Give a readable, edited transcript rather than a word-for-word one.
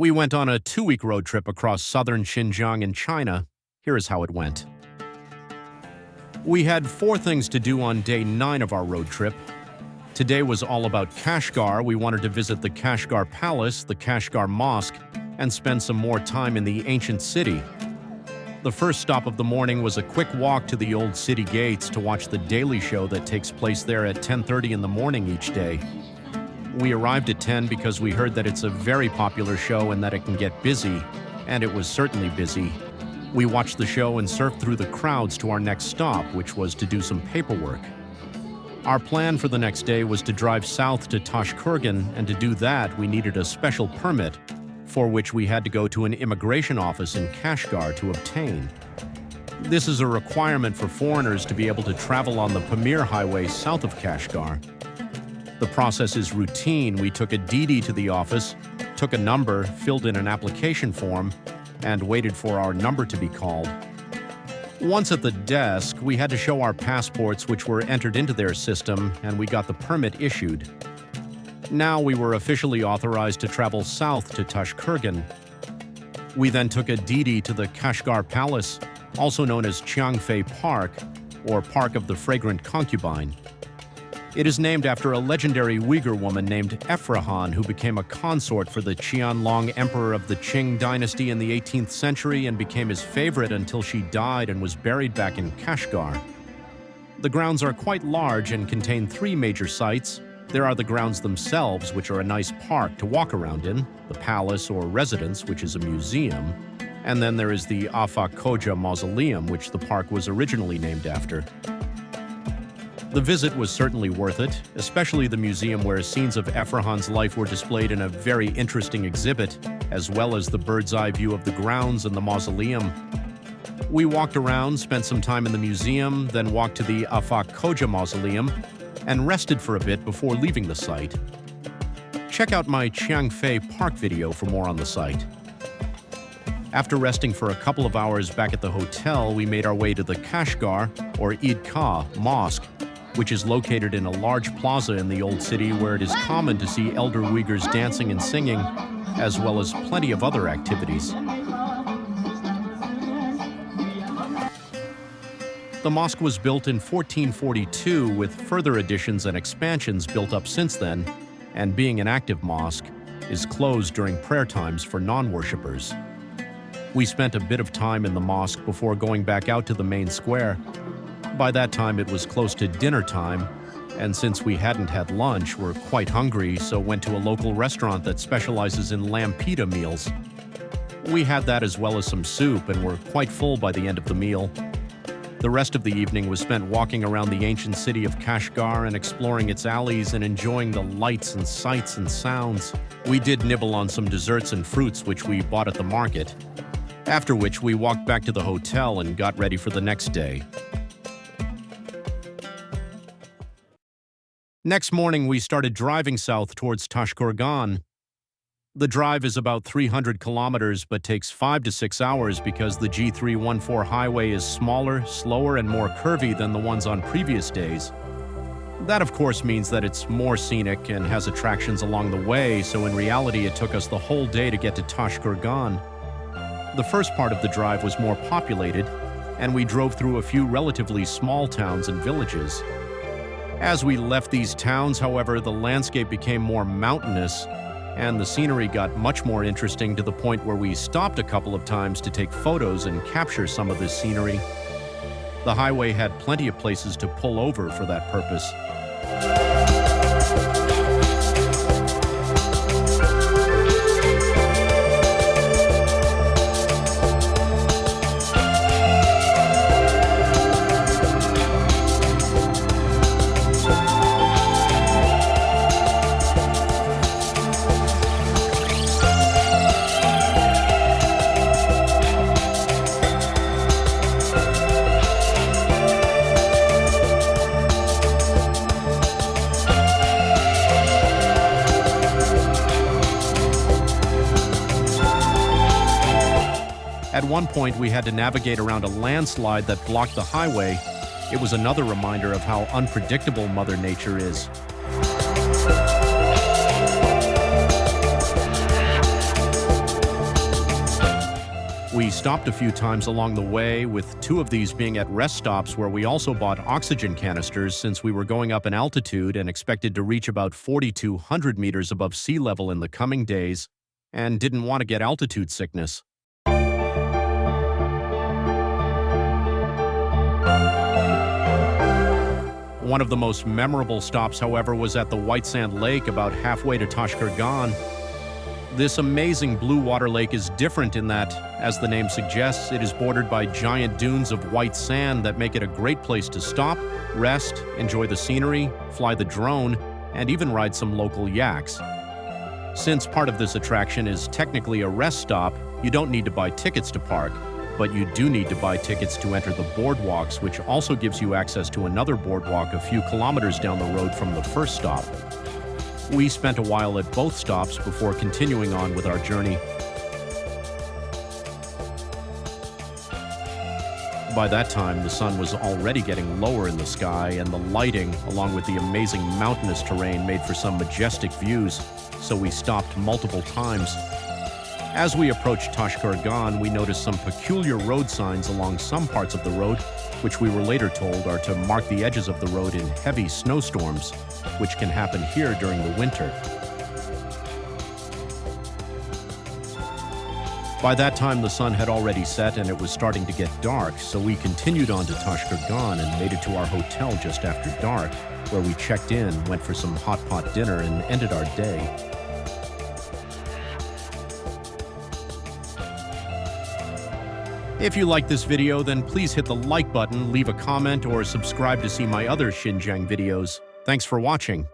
We went on a 2-week road trip across southern Xinjiang in China. Here is how it went. We had 4 things to do on day 9 of our road trip. Today was all about Kashgar. We wanted to visit the Kashgar Palace, the Kashgar Mosque, and spend some more time in the ancient city. The first stop of the morning was a quick walk to the old city gates to watch the daily show that takes place there at 10:30 in the morning each day. We arrived at 10 because we heard that it's a very popular show and that it can get busy, and it was certainly busy. We watched the show and surfed through the crowds to our next stop, which was to do some paperwork. Our plan for the next day was to drive south to Tashkurgan, and to do that we needed a special permit, for which we had to go to an immigration office in Kashgar to obtain. This is a requirement for foreigners to be able to travel on the Pamir highway south of Kashgar. The process is routine. We took a DD to the office, took a number, filled in an application form, and waited for our number to be called. Once at the desk, we had to show our passports, which were entered into their system, and we got the permit issued. Now we were officially authorized to travel south to Tashkurgan. We then took a DD to the Kashgar Palace, also known as XiangFei Park, or Park of the Fragrant Concubine. It is named after a legendary Uyghur woman named Efrahan, who became a consort for the Qianlong Emperor of the Qing dynasty in the 18th century and became his favorite until she died and was buried back in Kashgar. The grounds are quite large and contain 3 major sites. There are the grounds themselves, which are a nice park to walk around in, the palace or residence, which is a museum, and then there is the Afaq Khoja mausoleum, which the park was originally named after. The visit was certainly worth it, especially the museum where scenes of Efrahan's life were displayed in a very interesting exhibit, as well as the bird's-eye view of the grounds and the mausoleum. We walked around, spent some time in the museum, then walked to the Afaq Khoja mausoleum, and rested for a bit before leaving the site. Check out my XiangFei Park video for more on the site. After resting for a couple of hours back at the hotel, we made our way to the Kashgar, or Id Kah, mosque, which is located in a large plaza in the old city where it is common to see elder Uyghurs dancing and singing, as well as plenty of other activities. The mosque was built in 1442 with further additions and expansions built up since then, and being an active mosque, is closed during prayer times for non-worshippers. We spent a bit of time in the mosque before going back out to the main square. By that time it was close to dinner time, and since we hadn't had lunch, we're quite hungry, so went to a local restaurant that specializes in lamb pita meals. We had that as well as some soup and were quite full by the end of the meal. The rest of the evening was spent walking around the ancient city of Kashgar and exploring its alleys and enjoying the lights and sights and sounds. We did nibble on some desserts and fruits which we bought at the market, after which we walked back to the hotel and got ready for the next day. Next morning, we started driving south towards Tashkurgan. The drive is about 300 kilometers but takes 5 to 6 hours because the G314 highway is smaller, slower, and more curvy than the ones on previous days. That, of course, means that it's more scenic and has attractions along the way, so in reality it took us the whole day to get to Tashkurgan. The first part of the drive was more populated, and we drove through a few relatively small towns and villages. As we left these towns, however, the landscape became more mountainous, and the scenery got much more interesting to the point where we stopped a couple of times to take photos and capture some of this scenery. The highway had plenty of places to pull over for that purpose. At one point, we had to navigate around a landslide that blocked the highway. It was another reminder of how unpredictable Mother Nature is. We stopped a few times along the way, with 2 of these being at rest stops where we also bought oxygen canisters since we were going up in altitude and expected to reach about 4,200 meters above sea level in the coming days, and didn't want to get altitude sickness. One of the most memorable stops, however, was at the White Sand Lake about halfway to Tashkurgan. This amazing blue water lake is different in that, as the name suggests, it is bordered by giant dunes of white sand that make it a great place to stop, rest, enjoy the scenery, fly the drone, and even ride some local yaks. Since part of this attraction is technically a rest stop, you don't need to buy tickets to park, but you do need to buy tickets to enter the boardwalks, which also gives you access to another boardwalk a few kilometers down the road from the first stop. We spent a while at both stops before continuing on with our journey. By that time, the sun was already getting lower in the sky, and the lighting, along with the amazing mountainous terrain, made for some majestic views, so we stopped multiple times. As we approached Tashkurgan, we noticed some peculiar road signs along some parts of the road, which we were later told are to mark the edges of the road in heavy snowstorms, which can happen here during the winter. By that time, the sun had already set and it was starting to get dark, so we continued on to Tashkurgan and made it to our hotel just after dark, where we checked in, went for some hot pot dinner, and ended our day. If you liked this video, then please hit the like button, leave a comment, or subscribe to see my other Xinjiang videos. Thanks for watching.